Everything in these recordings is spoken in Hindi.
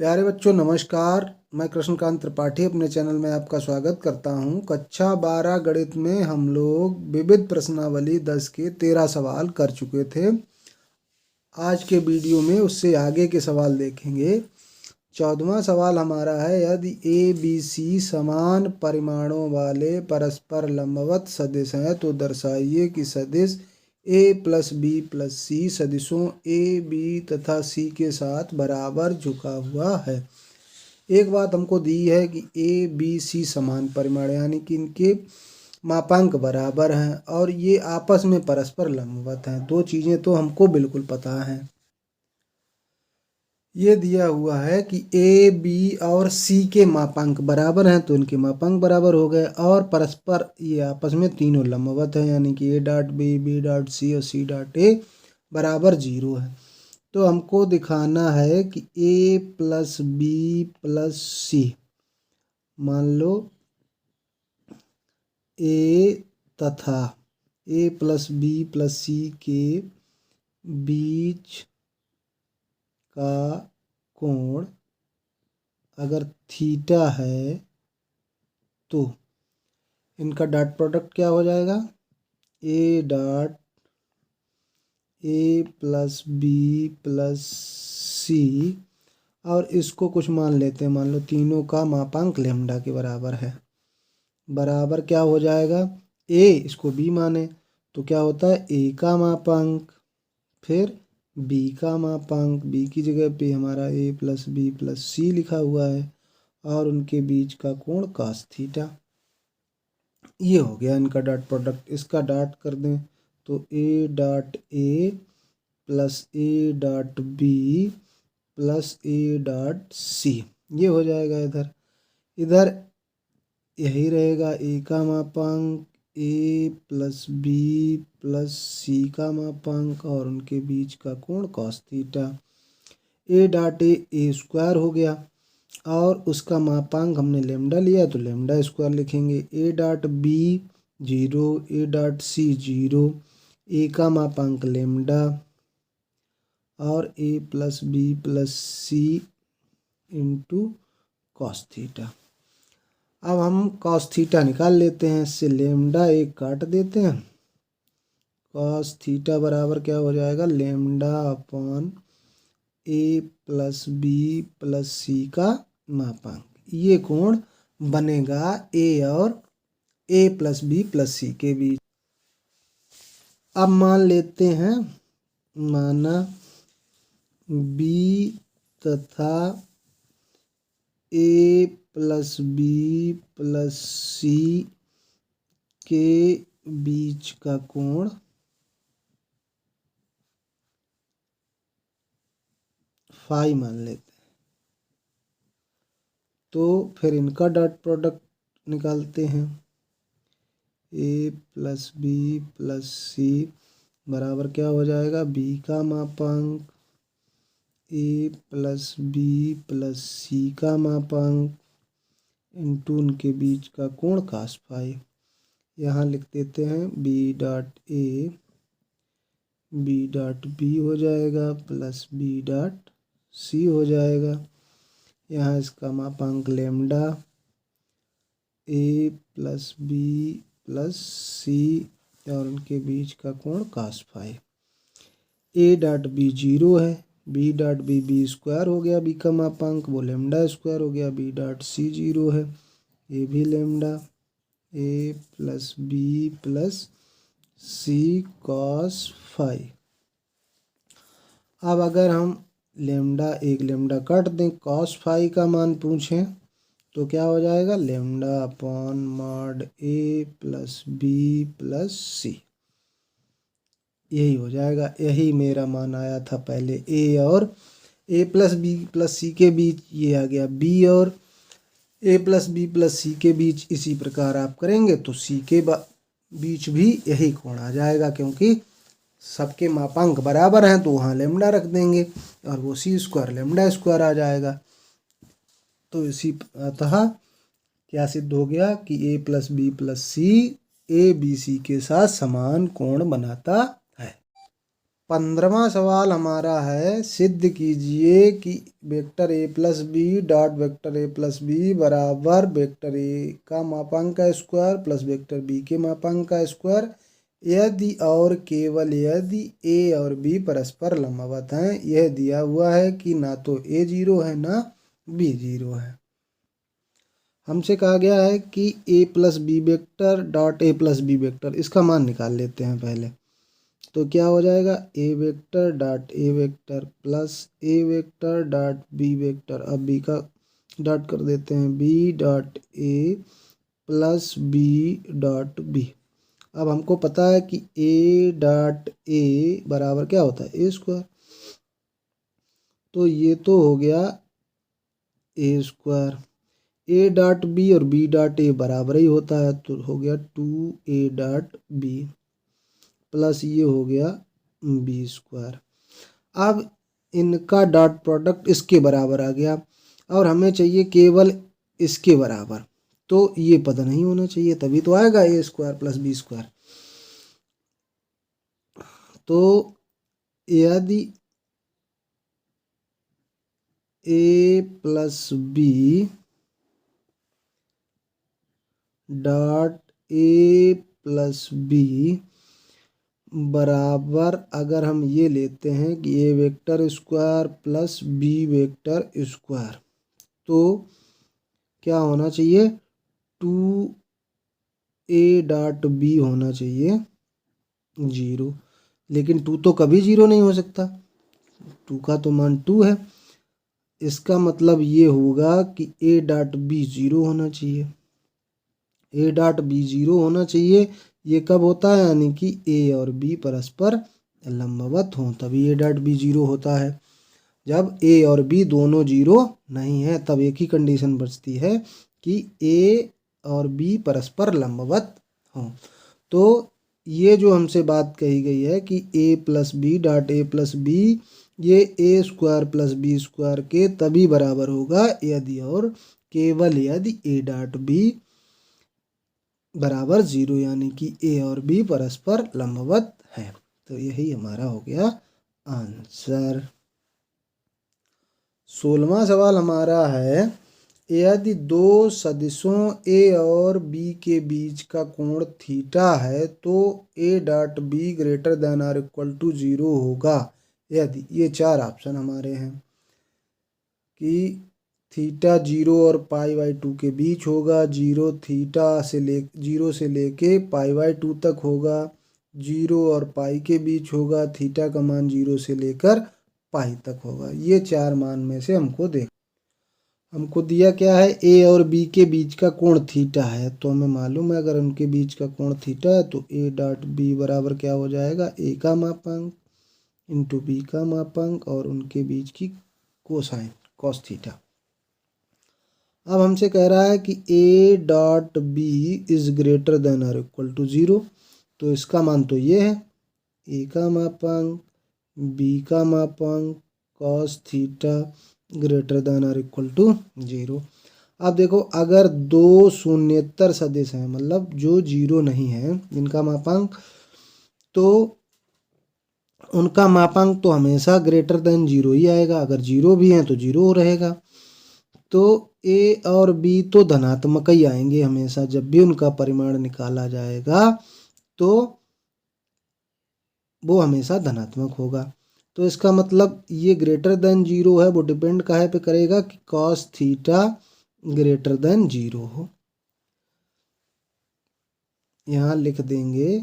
प्यारे बच्चों नमस्कार। मैं कृष्णकांत त्रिपाठी अपने चैनल में आपका स्वागत करता हूं। कक्षा 12 गणित में हम लोग विविध प्रश्नावली 10 के 13 सवाल कर चुके थे। आज के वीडियो में उससे आगे के सवाल देखेंगे। 14वां सवाल हमारा है, यदि ए बी सी समान परिमाणों वाले परस्पर लंबवत सदिश हैं तो दर्शाइए कि सदिश A plus B plus C सदिशों ए बी तथा सी के साथ बराबर झुका हुआ है। एक बात हमको दी है कि ए बी सी समान परिमाण यानी कि इनके मापांक बराबर हैं और ये आपस में परस्पर लंबवत हैं। दो चीज़ें तो हमको बिल्कुल पता हैं। ये दिया हुआ है कि ए बी और सी के मापांक बराबर हैं तो इनके मापांक बराबर हो गए और परस्पर ये आपस में तीनों लंबवत हैं यानी कि A dot B, B dot C और सी डॉट ए बराबर 0 है। तो हमको दिखाना है कि ए प्लस बी प्लस सी, मान लो ए तथा ए प्लस बी प्लस सी के बीच का कोण अगर थीटा है तो इनका डॉट प्रोडक्ट क्या हो जाएगा, A dot A plus B plus C और इसको कुछ मान लेते हैं, मान लो तीनों का मापांक लैम्डा के बराबर है। बराबर क्या हो जाएगा, ए इसको बी माने तो क्या होता है ए का मापांक फिर बी का मापांक, बी की जगह पे हमारा ए प्लस बी प्लस सी लिखा हुआ है और उनके बीच का कोण cos थीटा। ये हो गया इनका डॉट प्रोडक्ट। इसका डॉट कर दें तो A dot A plus A dot B plus A dot C, ये हो जाएगा। इधर यही रहेगा ए का मापांक A plus B plus C का मापांक और उनके बीच का कोण cos थीटा। ए डॉट ए स्क्वायर हो गया और उसका मापांक हमने लेमडा लिया तो लेमडा स्क्वायर लिखेंगे। A dot B 0, A dot C 0, A का मापांक लेमडा और A plus B plus C into cos थीटा। अब हम cos थीटा निकाल लेते हैं, इससे लेमडा एक काट देते हैं। cos थीटा बराबर क्या हो जाएगा, लेमडा अपॉन ए प्लस बी प्लस सी का मापांक। ये कोण बनेगा ए और ए प्लस बी प्लस सी के बीच। अब मान लेते हैं, माना बी तथा ए प्लस बी प्लस सी के बीच का कोण फाई मान लेते हैं। तो फिर इनका डॉट प्रोडक्ट निकालते हैं, ए प्लस बी प्लस सी बराबर क्या हो जाएगा, बी का मापांक A plus B plus C का मापांक इंटू उनके बीच का कोण cos फाई। यहाँ लिख देते हैं B dot A B dot B हो जाएगा प्लस बी डॉट सी हो जाएगा। यहाँ इसका मापांक lambda A plus B plus C और उनके बीच का कोण cos phi. A dot B 0 है, बी डॉट बी स्क्वायर हो गया, बी का मापांक वो लेमडा स्क्वायर हो गया, बी डॉट सी 0 है, ये भी lambda A plus B plus C cos phi. अब अगर हम लेमडा एक लेमडा काट दें, cos फाई का मान पूछें तो क्या हो जाएगा, लेमडा अपॉन मॉड ए प्लस बी प्लस सी, यही हो जाएगा। यही मेरा मान आया था पहले, ए और ए प्लस बी प्लस सी के बीच, ये आ गया बी और ए प्लस बी प्लस सी के बीच। इसी प्रकार आप करेंगे तो सी के बीच भी यही कोण आ जाएगा, क्योंकि सबके मापांक बराबर हैं तो वहाँ लेमडा रख देंगे और वो सी स्क्वायर लेमडा स्क्वायर आ जाएगा। तो इसी अतः क्या सिद्ध हो गया कि A plus B plus C A B C के साथ समान कोण बनाता है। 15वां सवाल हमारा है, सिद्ध कीजिए कि vector A plus B dot vector A plus B बराबर वेक्टर ए का मापांक का स्क्वायर प्लस वेक्टर बी के मापांक का स्क्वायर यदि और केवल यदि ए और बी परस्पर लंबवत हैं। यह दिया हुआ है कि ना तो ए जीरो है ना बी जीरो है। हमसे कहा गया है कि A plus B vector dot A plus B vector, इसका मान निकाल लेते हैं पहले। तो क्या हो जाएगा, A vector dot A vector plus A vector dot B vector. अब बी का डॉट कर देते हैं, B dot A plus B dot B. अब हमको पता है कि ए डॉट ए बराबर क्या होता है, ए स्क्वायर। तो ये तो हो गया ए स्क्वायर। ए डॉट बी और बी डॉट ए बराबर ही होता है, तो हो गया 2a डॉट बी प्लस ये हो गया बी स्क्वायर। अब इनका डॉट प्रोडक्ट इसके बराबर आ गया और हमें चाहिए केवल इसके बराबर, तो ये पद नहीं होना चाहिए, तभी तो आएगा A square plus B square. तो यदि A plus B dot A plus B बराबर, अगर हम ये लेते हैं कि A vector square plus B vector square, तो क्या होना चाहिए, 2a डॉट बी होना चाहिए जीरो। लेकिन 2 तो कभी जीरो नहीं हो सकता, 2 का तो मान 2 है। इसका मतलब ये होगा कि ए डॉट बी जीरो होना चाहिए। ए डॉट बी जीरो होना चाहिए। ये कब होता है, यानी कि ए और बी परस्पर लंबवत हों, तभी ए डॉट बी जीरो होता है। जब ए और बी दोनों जीरो नहीं है तब एक ही कंडीशन बचती है कि ए और बी परस्पर लंबवत हों। तो ये जो हमसे बात कही गई है कि A plus B dot A plus B, ये A square plus B square के तभी बराबर होगा यदि और केवल यदि ए डॉट बी बराबर जीरो, यानी कि ए और बी परस्पर लंबवत है। तो यही हमारा हो गया आंसर। 16वां सवाल हमारा है, यदि दो सदिशों ए और बी के बीच का कोण थीटा है तो A dot B greater than or equal to zero होगा यदि। ये 4 ऑप्शन हमारे हैं कि थीटा 0 और पाई बाई 2 के बीच होगा, जीरो से लेके पाई बाई 2 तक होगा, 0 और पाई के बीच होगा, थीटा का मान 0 से लेकर पाई तक होगा। ये 4 मान में से हमको दिया क्या है, ए और बी के बीच का कोण थीटा है। तो हमें मालूम है अगर उनके बीच का कोण थीटा है तो ए डॉट बी बराबर क्या हो जाएगा, ए का मापांक इंटू बी का मापांक और उनके बीच की कोसाइन कॉस थीटा। अब हमसे कह रहा है कि A dot B is greater than और इक्वल टू जीरो। तो इसका मान तो ये है, ए का मापांक बी का मापांक कॉस थीटा ग्रेटर देन और इक्वल टू जीरो। अब देखो, अगर दो शून्येतर सदिश हैं, मतलब जो जीरो नहीं है इनका मापांक, तो उनका मापांक तो हमेशा ग्रेटर देन जीरो ही आएगा। अगर जीरो भी है तो जीरो रहेगा। तो ए और बी तो धनात्मक ही आएंगे हमेशा, जब भी उनका परिमाण निकाला जाएगा तो वो हमेशा धनात्मक होगा। तो इसका मतलब ये ग्रेटर देन जीरो है, वो डिपेंड काहे पे करेगा कि cos theta greater than zero हो। यहाँ लिख देंगे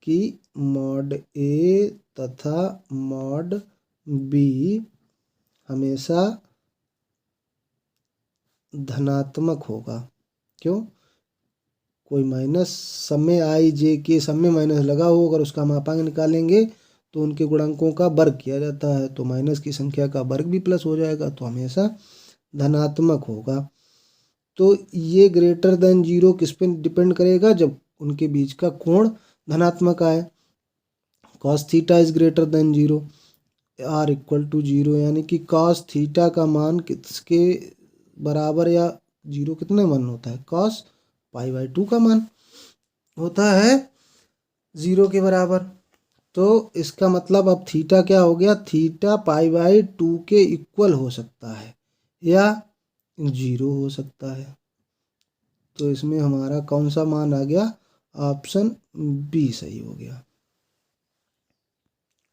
कि मॉड ए तथा मॉड बी हमेशा धनात्मक होगा। क्यों, कोई माइनस सब में आई जे के सब में माइनस लगा हो, अगर उसका मापांक निकालेंगे तो उनके गुणांकों का वर्ग किया जाता है, तो माइनस की संख्या का वर्ग भी प्लस हो जाएगा, तो हमेशा धनात्मक होगा। तो ये ग्रेटर देन जीरो किस पे डिपेंड करेगा, जब उनके बीच का कोण धनात्मक आए। Cos theta is greater than zero, or equal to zero, यानी कि कॉस थीटा का मान किसके बराबर या जीरो कितने मान होता है, कॉस पाई बाई 2 का मान होता है जीरो के बराबर। तो इसका मतलब अब थीटा क्या हो गया, थीटा π/2 के इक्वल हो सकता है या 0 हो सकता है। तो इसमें हमारा कौन सा मान आ गया, ऑप्शन बी सही हो गया।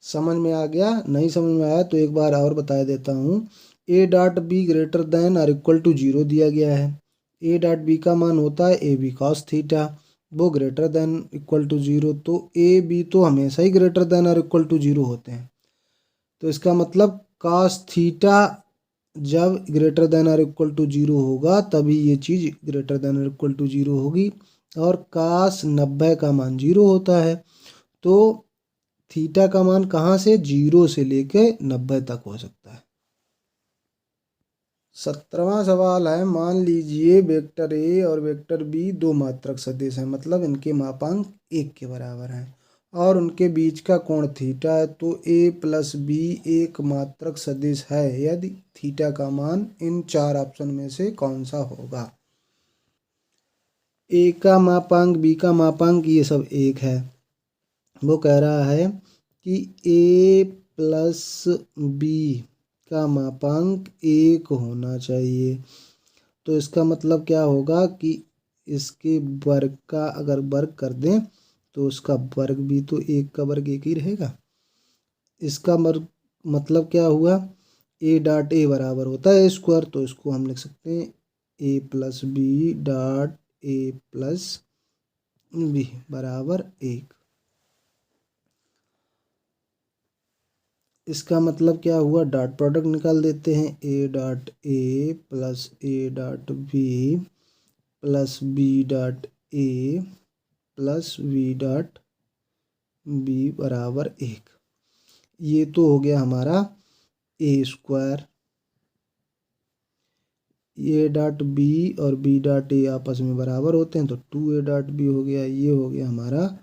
समझ में आ गया? नहीं समझ में आया तो एक बार और बता देता हूँ। ए डॉट बी ग्रेटर देन और इक्वल टू 0 दिया गया है। ए डॉट बी का मान होता है ए बी कॉस थीटा, वो ग्रेटर देन इक्वल टू 0, तो ए बी तो हमेशा ही ग्रेटर देन और इक्वल टू 0 होते हैं। तो इसका मतलब कॉस थीटा जब ग्रेटर देन और इक्वल टू 0 होगा तभी ये चीज़ ग्रेटर देन और इक्वल टू 0 होगी। और कॉस 90 का मान 0 होता है, तो थीटा का मान कहाँ से, 0 से लेके 90 तक हो सकता है। 17वां सवाल है, मान लीजिए वेक्टर ए और वेक्टर बी दो मात्रक सदिश हैं, मतलब इनके मापांक 1 के बराबर हैं और उनके बीच का कोण थीटा है। तो ए प्लस बी एक मात्रक सदिश है यदि थीटा का मान इन चार ऑप्शन में से कौन सा होगा। ए का मापांक, बी का मापांक, ये सब एक है। वो कह रहा है कि ए प्लस बी का मापांक 1 होना चाहिए। तो इसका मतलब क्या होगा कि इसके वर्ग का अगर वर्ग कर दें तो उसका वर्ग भी तो 1 का वर्ग 1 ही रहेगा। इसका मतलब क्या हुआ, ए डॉट ए बराबर होता है स्क्वायर, तो इसको हम लिख सकते हैं A plus B dot A plus B बराबर 1। इसका मतलब क्या हुआ, डॉट प्रोडक्ट निकाल देते हैं, A dot A plus A dot B plus B dot A plus B dot B बराबर 1। ये तो हो गया हमारा A square. A dot B और बी डॉट ए आपस में बराबर होते हैं तो 2a डॉट बी हो गया। ये हो गया हमारा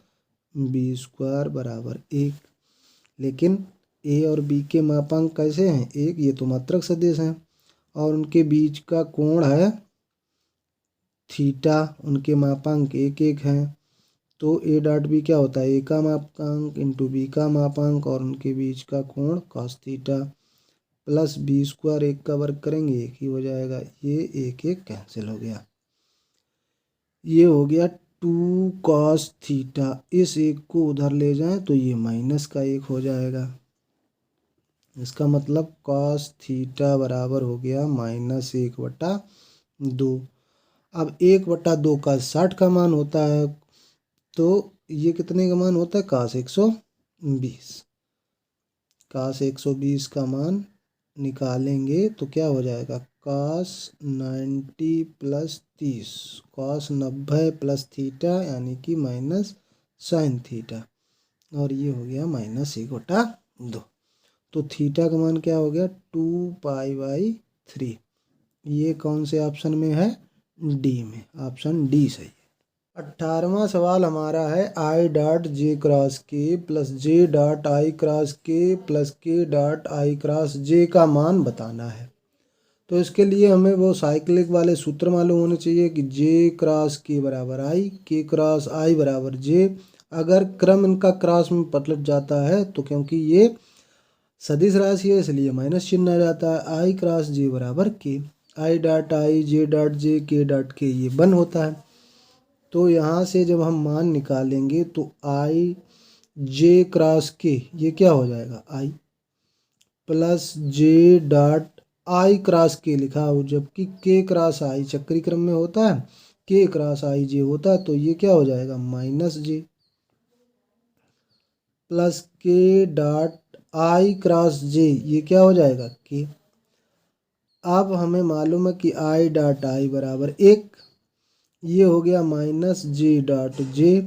बी स्क्वायर बराबर 1। लेकिन ए और बी के मापांक कैसे हैं, 1, ये तो मात्रक सदिश हैं और उनके बीच का कोण है थीटा, उनके मापांक 1 1 हैं। तो ए डॉट बी क्या होता है, ए का मापांक इंटू बी का मापांक और उनके बीच का कोण cos theta plus B square, 1 का वर्ग करेंगे 1 ही हो जाएगा। ये 1 1 कैंसिल हो गया। ये हो गया 2 कॉस थीटा। इस 1 को उधर ले जाएं तो ये माइनस का 1 हो जाएगा। इसका मतलब कॉस थीटा बराबर हो गया -1/2। अब 1/2 का 60 का मान होता है, तो ये कितने का मान होता है, cos 120। cos 120 का मान निकालेंगे तो क्या हो जाएगा, cos 90 plus 30, cos 90 plus theta यानी कि माइनस साइन थीटा, और ये हो गया -1/2। तो थीटा का मान क्या हो गया, 2π/3। ये कौन से ऑप्शन में है, डी में, ऑप्शन डी सही है। 18वां सवाल हमारा है, आई डॉट जे क्रॉस के plus J dot I cross के प्लस के डॉट आई क्रॉस जे का मान बताना है। तो इसके लिए हमें वो साइक्लिक वाले सूत्र मालूम होने चाहिए कि जे क्रॉस के बराबर आई, के क्रॉस आई बराबर जे। अगर क्रम इनका क्रॉस में पलट जाता है तो क्योंकि ये सदिश राशि है इसलिए माइनस चिन्ह आ जाता है, आई क्रॉस जे बराबर के, I dot I J dot J के डॉट के, ये 1 होता है। तो यहाँ से जब हम मान निकालेंगे तो आई जे क्रॉस के ये क्या हो जाएगा, I plus J dot I cross के लिखा हो, जबकि के क्रॉस आई चक्री क्रम में होता है, के क्रॉस आई जे होता है, तो ये क्या हो जाएगा माइनस जे प्लस के डॉट आई क्रॉस जे, ये क्या हो जाएगा के। अब हमें मालूम है कि आई डॉट आई बराबर 1, ये हो गया माइनस जे डॉट जे,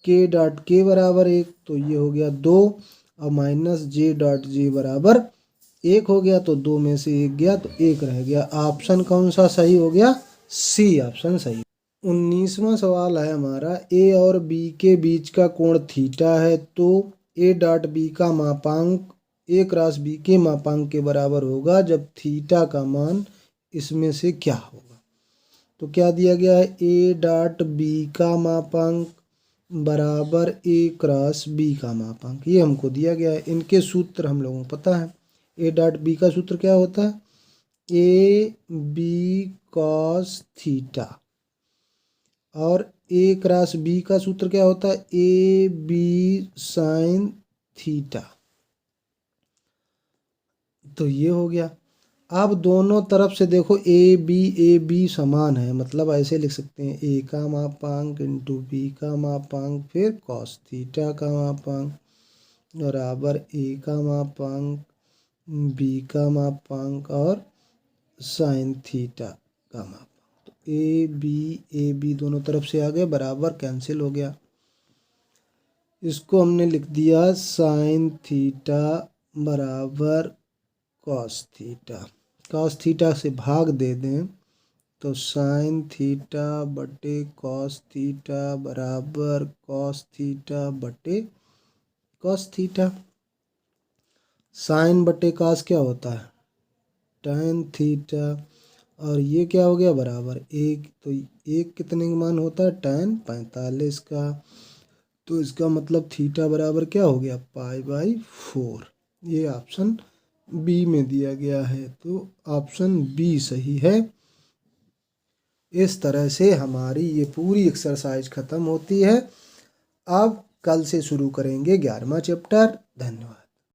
के डॉट के बराबर 1, तो ये हो गया 2 और माइनस जे डॉट जे बराबर 1 हो गया, तो 2 में से 1 गया तो 1 रह गया। ऑप्शन कौन सा सही हो गया, सी ऑप्शन सही। 19वां सवाल है हमारा, ए और बी के बीच का कोण थीटा है, तो ए डॉट बी का मापांक ए क्रॉस बी के मापांक के बराबर होगा जब थीटा का मान इसमें से क्या होगा। तो क्या दिया गया है, ए डॉट बी का मापांक बराबर ए क्रॉस बी का मापांक, ये हमको दिया गया है। इनके सूत्र हम लोगों को पता है। ए डॉट बी का सूत्र क्या होता है? A B cos theta. और ए क्रॉस बी का सूत्र क्या होता है? A B sine theta. तो ये हो गया। अब दोनों तरफ से देखो ए बी समान है, मतलब ऐसे लिख सकते हैं ए का मापांक इंटू बी का मापांक फिर कॉस थीटा का मापांक बराबर ए का मापांक बी का मापांक और साइन थीटा का मापांक। तो ए बी दोनों तरफ से आ गए, बराबर कैंसिल हो गया। इसको हमने लिख दिया साइन थीटा बराबर कॉस थीटा। कॉस थीटा से भाग दे दें तो साइन थीटा बटे कॉस थीटा बराबर कॉस थीटा बटे कॉस थीटा। साइन बटे कॉस क्या होता है? tan theta. और ये क्या हो गया? बराबर एक। तो एक कितने का मान होता है? tan 45 का। तो इसका मतलब थीटा बराबर क्या हो गया? π/4। ये ऑप्शन बी में दिया गया है, तो ऑप्शन बी सही है। इस तरह से हमारी ये पूरी एक्सरसाइज खत्म होती है। अब कल से शुरू करेंगे 11वां चैप्टर। धन्यवाद।